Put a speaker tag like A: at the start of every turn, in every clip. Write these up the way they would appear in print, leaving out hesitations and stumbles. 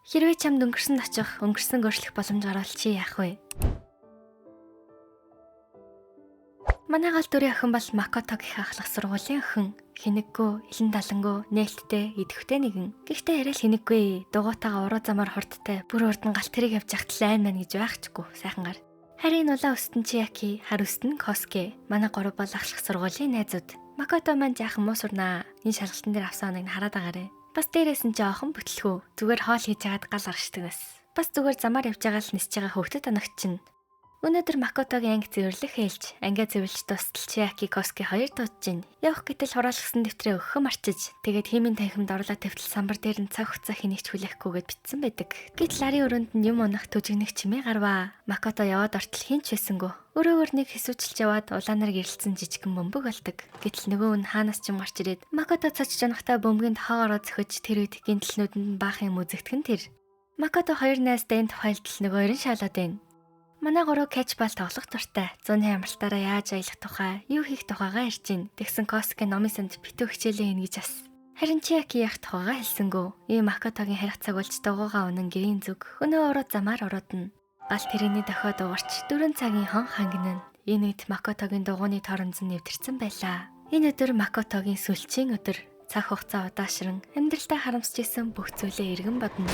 A: Хэрвээ чамд өнгөрсөнд очих, өнгөрсөн өөрчлөх боломж гарвал чи яах вэ? Манай гал дүрийн охин бол Макото гэх ахлах сургуулийн охин. Хинэггүй, илэн далангуу, нээлттэй, идэвхтэй нэгэн. Гэхдээ арай л хинэггүй, дугуйтаага уруу замаар хурдтай, бүр урд нь галт тэрэг явж захт лайн мэн гэж байхчгүй, сайхан гар. Харин улаан өстөн Чияки, хар өстөн Коске. Манай гурав бол ахлах сургуулийн найзууд. Макото маань жаахан муу сурнаа. Энэ шалгалтын дээр авсан оныг хараад агараа. Бас дээрээс нь жоохон бүтлгүү. Зүгээр хоол хийж яагаад гал гарчдаг нас. Бас зүгээр замаар явж байгаа л нисэж байгаа хөвгөт оногч чинь. Өнөөдөр Макотогийн анги цэвэрлэх ээлж, ангиа цэвэрлж тусдал Чияки Коске хоёр дуудаж гин. Явах гэтэл хураалгасан дэвтрээ өгөхөө марчиж, тэгээд хиймийн танхимд орлоо тавьтал самбар дээр нь цаг хугацаа хинэгч хүлээхгүйгээд битсэн байдаг. Гэтэл арын өрөөнд нь юм унах түжигнэх чимээ гарваа. Макото яваад ортол хинч байсангүй. Өрөөгөр нэг хэсүүчилж яваад улаанаар гэрэлцсэн жижигхэн бөмбөг болдог. Гэтэл нөгөө нь хаанаас ч юм гарч ирээд Макото цочж унахтаа бөмбөгийн тоогоороо зөхөж тэр үед гинтлнүүд нь баах юм үзэгдэх нь тэр. Макото хоёр найзтай энэ тухайлдал нөгөөр нь шалаад байна. Манай гурав кэчбол тоглох дуртай. Зуны амралтаараа яаж аялах тухай, юу хийх тухайгаа ярьж гин. Тэгсэн Коске номын санд битүү хичээлээ хийнэ гэж ас. Харин Чияки явах тухайгаа хэлсэнгүү. Ийм Макотогийн харих цагуулж дугуйгаа унан гэрийн зүг өнөө уруу замаар уруудна. Гал тэрэгний дохиод угарч 4 цагийн хон хангинана. Энэ үед Макотогийн дугуйны торонзон нэвтэрсэн байлаа. Энэ өдөр Макотогийн сүүлчийн өдөр. Цаг хугацаа удаашран амьдралдаа харамсч исэн бүх зүйлээ эргэн бодно.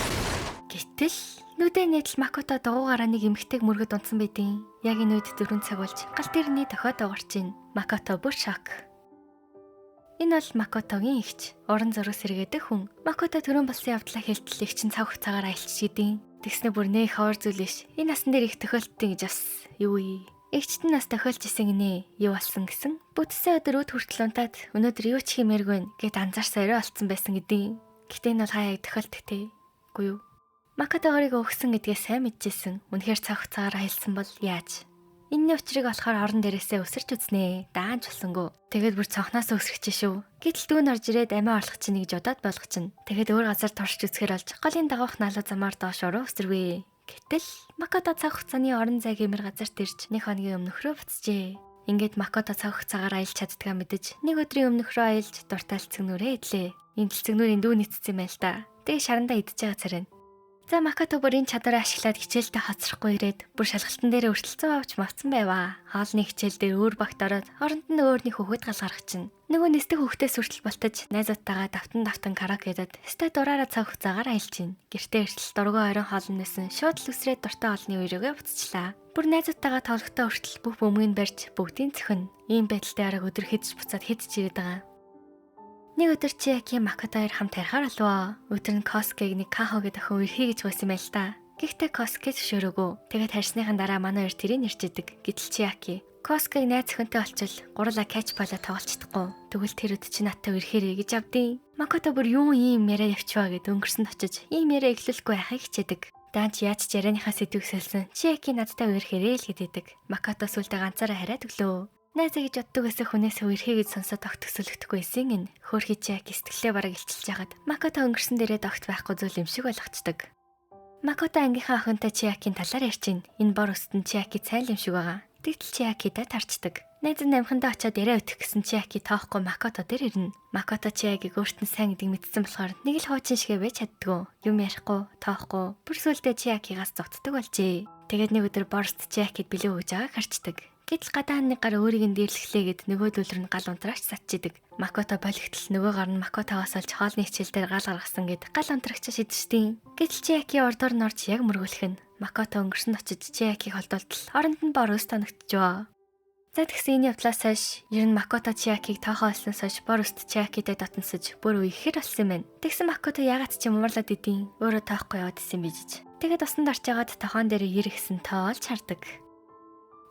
A: Гэтэл нүдэ нийтл Макото дугуйгаараа нэг эмхтэйг мөргөд унтсан байдیں۔ Яг энэ үед 4 цаг болж гал тэрний дохиод угарч ийн. Макото бүр шок. Энэ бол Макотогийн эгч, уран зураг сэргээдэг хүн. Макото төрөн болсон явдлаа хэлтэл эгч нь цаг хугацаагаар аялч гидیں۔ Тэгснэ бүр нэх хоор зүйл биш. Энэ насн дээр их тохиолдтыг гэж бас юу вэ? Эгчт нь нас тохиолж исэн гинэ. Юу болсон гэсэн? Бүтсэн өдөр өд хүртэл унтаад өнөөдөр юу ч хиймээргүй гэд анзаарсаа орой олцсон байсан гэдیں۔ Гэтэ энэ бол хаяг тохиолдох те. Үгүй юу? Макото өөрийгөө өгсөн гэдгээ сайн мэдчихсэн. Үнэхээр цаг хугацаагаар аялсан бол яаж? Энэний учрыг болохоор орон дээрээсээ өсөрч үзнэ. Даанч болсонгүй. Тэгээд бүр цонхноос өсгөж шүү. Гэтэл дүүн орж ирээд амиа орлох чинь гэж бодоод болгочихно. Тэгээд өөр газар туршиж үзэхэр болж голын дагавх наалуу замаар доош уруу өсөрвэ. Гэтэл Макото цаг хугацааны орон зай гэмэр газарт ирж 1 хоногийн өмнөхрөө буцжээ. Ингээд Макото цаг хугацаагаар аялж чаддгаа мэдэж 1 өдрийн өмнөхрөө аялж дуртай цэгнүүрээ идлээ. Энэ цэгнүүрийн дүү нийцсэн юм байл та. Тэгээ шарандаа идэж байгаа царай. За Макото бүрийн чадвараа ашиглаад хичээлдээ хоцрохгүй ирээд бүр шалгалтын дээр өртөлцөө авч мавцсан байваа. Хоолны хичээл дээр өөр багт ороод оронд нь өөрний хөхөд гал гаргачихна. Нөгөө нисдэг хөхтөөс хүртэл болтож найзуудтайгаа давтан караокедод ста дураараа цаг хугацаагаар аялж гин. Гэртээ эртэл дургуй орон хоолн нэсэн шууд л үсрээд дуртай олны үерөөгөө буцчлаа. Бүр найзуудтайгаа тоглохтой хүртэл бүх бөмбөгийг барьж бүгдийн цөхөн. Ийм байдалтай арга өдөр хэдж буцаад хэдж ирээд байгаа. Нэг өдөр Чияки Макото хоёр хамт ярихаар болов. Өдөр нь Коскег нэг Кахогийн охин үрхий гэж байсан байл та. Гэхдээ Коске зөвшөөрөөгүй. Тэгээд харсныхан дараа манай хоёр тэрийг нэрчээдэг. Гэтэл Чияки Коскег найз охинтой олчвол гурлаа кэчболоо тоглолцдохгүй. Тэгвэл тэр өд чи надтай үрхээрээ гэж авдیں۔ Макото бүр юу ийм яриа явчваа гэд өнгөрсөнд очиж ийм яриа эхлүүлэхгүй яхахыг хичээдэг. Даанч яаж ч ярианыхаа сэдвийг сэлсэн. Чияки надтай үрхээрээ л гэдэдэг. Макото сүлдээ ганцаараа хараад өглөө. Найзаа гэж боддог гэсэн хүнээс үрхий гэж сонсоод огт төсөөлөхдөггүй эсин энэ хөөрхий Чияки сэтгэлээ бараг илчилж яхад Макото өнгөрсөн дээрээ огт байхгүй зүйл юм шиг болгочдөг. Макото ангийнхаа охинтой Чиякийн талаар ярьж ин. Энэ бор өстөн Чияки цайл юм шиг байгаа. Тэгтэл Чиякидаа тарчдаг. Найз нь амхандаа очиод яриа өтөх гэсэн Чияки тоохгүй Макото дээр ирнэ. Макото Чиякийг өөрт нь сайн гэдгийг мэдсэн болохоор нэг л хуучин шигээ байж чаддгүй. Юм ярихгүй, тоохгүй. Бүр сүлдээ Чиякигаас зогтдог болжээ. Тэгээд нэг өдөр борст Чиякид бэлэн өгж байгааг харцдаг. Гэтэл гадаан нэг гар өөрийг нь дээрлэхлээгээд нөгөө дүүлэр нь гал унтраач сатчихдаг. Макото болигтол нөгөө гар нь Макотоогоос олж хоолны хичээл дээр гал гаргасан гэд гал унтрагчаа шидчихтiin. Гэтэл Чияки ордоор нь орж яг мөргөлөх нь Макото өнгөрсөн очиж Чиякийг холдуултал оронд нь бор өс тоногдчихвоо. За тэгсэн энэ явдлаас хойш ер нь Макото Чиякийг тоохоо олсноос хойш бор өст Чиякидээ дотносож бүр үехээр болсон юм байна. Тэгсэн Макото ягаад ч юм умарлаад идэв. Өөрөө тоохгүй яваад исэн бижиж. Тэгээд усанд орж ягаад тохон дээр иргэсэн тоолж хардаг.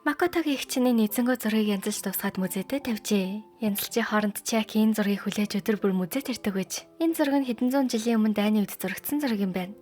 A: Макотогийн эгчний эзэнгөө зургийг янзалж дуусгаад музейдээ тавьжээ. Янзалжийн хооронд Чияки энэ зургийг хүлээж өдөр бүр музейд ирдэг байж. Энэ зураг нь хэдэн зуун жилийн өмнө дайны үед зурагдсан зураг юм байна.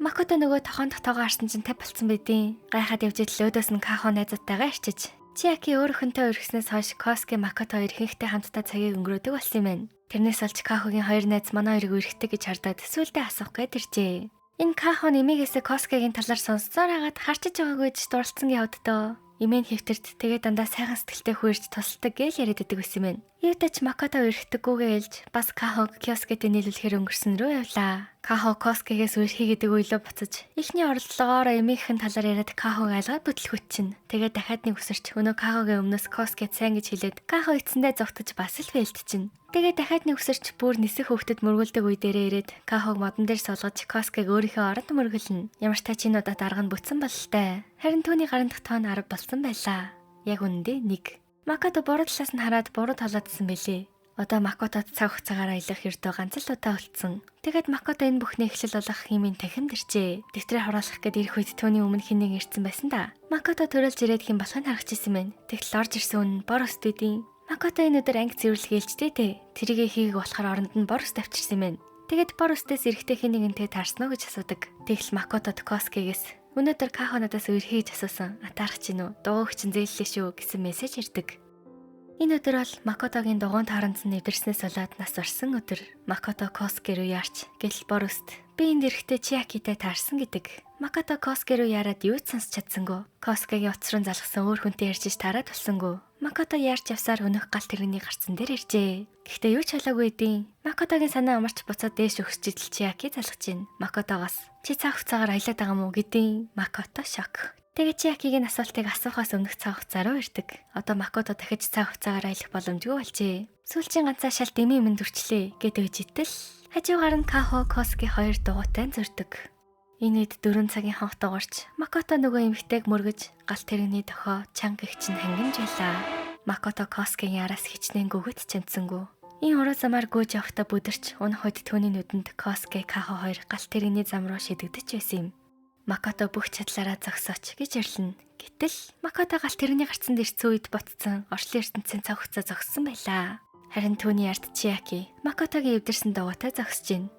A: Макото нөгөө тохон дотоогоо харсан чинь 50 болсон байдیں۔ Гайхаад явж идэл өөдөөс нь Кахо найзуудтайгаа ирчиж. Чияки өөр охинтой өргөснөөс хойш Коске Макото хоёр ихэнхдээ хамтдаа цагийг өнгөрөөдөг болсон юм байна. Тэрнээс олж Кахогийн хоёр найз манай хоёрыг өргөдөг гэж хардаад сүулдэ асуух гээд иржээ. Энэ Кахо нэмээгээсээ Коскегийн талаар сонссоор хагаад харчиж байгаагүй гэж дурлцсан явд доо. Имэн хэвтэрт тэгээ дандаа сайхан сэтгэлтэй хуурж тусалдаг гээл яриад байдаг байсан юм байна. Юутай ч Макото өрхтөггүйгээ элж бас Кахог Кёскэтэй нийлүүлэхээр өнгөрсөн рүү явлаа. Кахо Коскегээс үерхий гэдэг үйлөө буцаж эхний оролдлогоор эмийнхэн талаар яриад Кахог айлгаад бүтлгүүт чинь. Тэгээд дахиад нэг үсэрч өнөө Кахогийн өмнөөс Коскет сайн гэж хэлээд Кахо эцэндээ зогтож бас л фейлд чинь. Тэгээд дахиад нэг үсэрч бүр нисэх хөвгөдөд мөргүүлдэг үе дээрээ ирээд Кахог модон дээр суулгаж Коскег өөрийнхөө оронд мөргөлнө. Ямар ч тачинуудад арга нь бүтсэн бололтой. Харин түүний гарын дотоон 10 болсон байлаа. Яг үнэндээ 1. Макото буруу талаас нь хараад буруу толоодсон бэлээ. Одоо Макотод цаг хугацаагаар аялах ердөө ганц л удаа үлдсэн. Тэгэхэд Макото энэ бүхний эхлэл болох хэмээн тахимд ирчээ. Дэвтрээ хураалах гээд ирэх үед түүний өмнө хэнийг ирсэн байсан да. Макото төрөлж ирээд хэм болохыг харагчсан байна. Тэгтэл орж ирсэн үн бор өстөдийн. Макото энэ өдөр анги цэвэрлэх ээлжтэй те. Тэрийгэ хийгээг болохоор оронд нь бор өст авчирсан байна. Тэгэд бор өстөөс эрэхтэй хэнийгэнтэй таарсан уу гэж асуудаг. Тэгтэл Макотод Коскегээс өнөөдөр Кахо надаас үерхий гэж асуусан. Атаарах чинь үү? Дугуйг чинь зээллээ шүү гэсэн мессеж ирдэг. Энэ өдөр бол Макотогийн дугуйн тааранц нь эвдэрснээс болоод нас орсон өдөр. Макото Коске руу яарч гэл бор өст би энд эрэхтэй Чиакитай таарсан гэдэг. Макото Коске руу яарад юу ч сонсч чадсангүй. Коскегийн утас руу залгсан өөр хүнтэй ярьж таарад тулсангүй. Макото яарч явсаар өнөх гал тэрэгний гарцсан дээр иржээ. Гэхдээ юу ч халаагүй дий. Макотогийн санаа амарч буцаад дээш өгсөж идэл Чиаки залгаж гин. Макотогоос чи цаг хугацаагаар аялаад байгаа мó гэдیں۔ Макото шок. Тэгээд Чиакигийн асуултыг асуухаас өмнөх цаг хугацаа руу ирдэг. Одоо Макото дахиж цаг хугацаагаар аялах боломжгүй болжээ. Сүүлчийн ганцаа шал дэмий минь дүрчлээ гэд үжидэл. Хажуугаар нь Кахо Коски хоёр дугуйтай зөрдөг. Энэ үед 4 цагийн хонх дуурч Макото нөгөө эмэгтэйг мөргөж гал тэрэгний дохоо чанга их чинь хангамж байлаа. Макото Коскигийн араас хичнээн гүгэт чамцсангүй. Энэ уруу замаар гүйж явахдаа бүдэрч унах үед түүний нүдэнд Коске Кахо хоёр гал тэрэгний зам руу шидэгдэж байсан юм. Макото бүх чадлаараа зогсооч гэж ирлэн. Гэтэл Макото гал тэрэгний гарцанд ирсэн үед ботцсон орчлын ертөнцийн цаг хугацаа зогссон байлаа. Харин түүний ард Чиаки Макотогийн эвдэрсэн дугуйтай зогсож байна.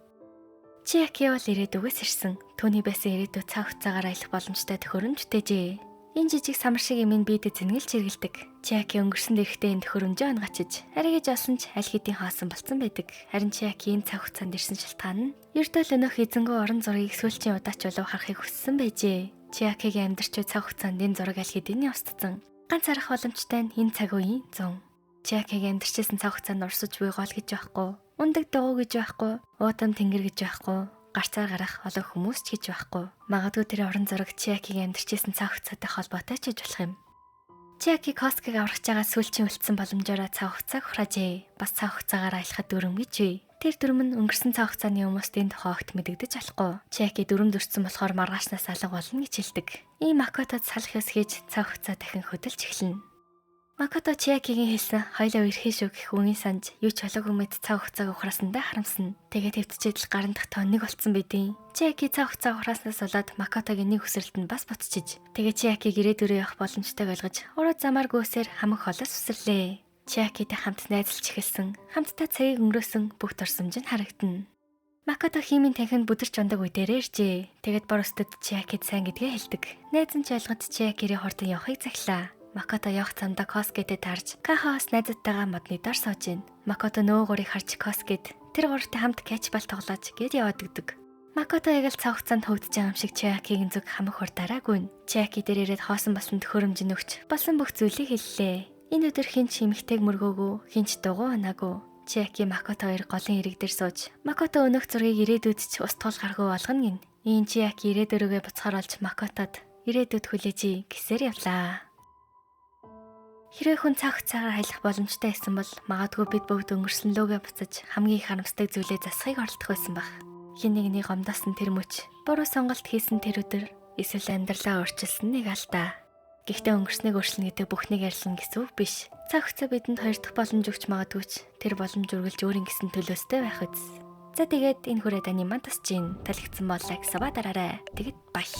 A: Чиаки бол ирээдүгээс ирсэн. Түүний байсан ирээдүй цаг хугацаагаар аялах боломжтой төхөөрөмжтэйжээ. Энэ жижиг самар шиг юм бидэд зэнгэлж хэргэлдэг. Чиаки өнгөрсөн дэрхтээ энэ төхөөрөмжөө онгачиж аригэж олсон ч аль хэдийн хаасан болсон байдаг. Харин Чиаки энэ цаг хугацаанд ирсэн шалтгаан нь ердөө л өнөөх эзэнгөө орон зургийг сүүлчийн удаач болов харахыг хүссэн байжээ. Чиакигийн амьдрчуй цаг хугацаанд энэ зураг аль хэдийн явцдсан. Ганц арах боломжтой нь энэ цаг үеийн 100. Чиакигийн амьдрчсэн цаг хугацаанд урсаж буй гол гэж байхгүй. Ундаг дуу гэж байхгүй. Уудам тэнгэр гэж байхгүй. Гарцаар гарах олон хүмүүс ч гэж байхгүй. Магадгүй тэр орон зураг Чиакигийн амьдрчсэн цаг хугацаатай холбоотой ч гэж болох юм. Чиаки Коскег аврагч байгаа сүүлчийн үлдсэн боломжоор цаг хугацааг хураажээ. Бас цаг хугацаагаар аялахад дүрм гэж бий. Тэр дүрм нь өнгөрсөн цаг хугацааны хүмүүст энэ тухай огт мэдэгдэж болохгүй. Чиаки дүрм дүрцсэн болохоор маргаашнаас алга болно гэж хэлдэг. Ийм Макотод салах ёс хийж цаг хугацаа дахин хөдөлж эхэлнэ. Макото Чиакигийн хэлсэн хоёлоо ирхээ шүү гэх үгийн санаж юу ч болоогүй мэд цаг хугацааг ухраасандаа харамсна. Тэгээд хэвтчихэд л гарын дахь тоног болцсон байдیں۔ Чиаки цаг хугацаа ухрааснаас болоод Макотогийн нэг хүсрэлтэнд бас ботчиж. Тэгээд Чиакиг ирээдүрээ явах боломжтойг ойлгож уруу замаар гүйсээр хамаг холоос үсэрлээ. Чиакитай хамт найзалж эхэлсэн. Хамтдаа цагийг өнгөрөөсөн бүх дурсамж нь харагдана. Макото химийн танхимд бүдэрч ундаг үе дээрээ иржээ. Тэгээд бор өстөд Чиакид сайн гэдгээ хэлдэг. Найз нь ч ойлгож Чиакирийн хурдан явахыг захилаа. Макото явах замдаа Коскетэй таарч Кахоос найзтайгаа модны дор сууж гин. Макото нөөгөрийг харж Коскед тэр гуравтай хамт кэчбал тоглож гээд яваад өгдөг. Макото яг л цаг хугацаанд хөвдөж байгаа юм шиг Чиакигийн зүг хамаг хурдаараагүй. Чиаки дээр ирээд хоосон болсон төхөөрөмж нөгч болсон бүх зүйлийг хэллээ. Энэ өдөр хинч эмэгтэйг мөргөөгүй, хинч дугуй унаагүй. Чиаки Макото хоёр голын ирэг дээр сууж Макото өнөх зургийг ирээдүйд ч устгуул гаргүй болгоно гин. Ийм Чиаки ирээдүрөөгөө буцахаар олж Макотод ирээдүйд хүлээж гэсээр явлаа. Хэрвээ хүн цаг хугацаагаар аялах боломжтой байсан бол магадгүй бид бүгд өнгөрсөн лөөгээ буцаж хамгийн их харамсдаг зүйлээ засахыг оролдох байсан баг. Хин нэгний гомдоосон тэр мөч, буруу сонголт хийсэн тэр өдөр, эсвэл амьдралаа өөрчилсөн нэг алдаа. Гэхдээ өнгөрснийг өөрчлөнө гэдэг бүхнийг ярьсан гэсэн үг биш. Цаг хугацаа бидэнд хоёр дахь боломж өгч магадгүй ч тэр боломж үргэлж өөрийн гэсэн төлөөстэй байх үз. За тэгээд энэ хүрээд аниман тасч гин. Таалагдсан бол лайк сабаа дараарай. Тэгэд бай.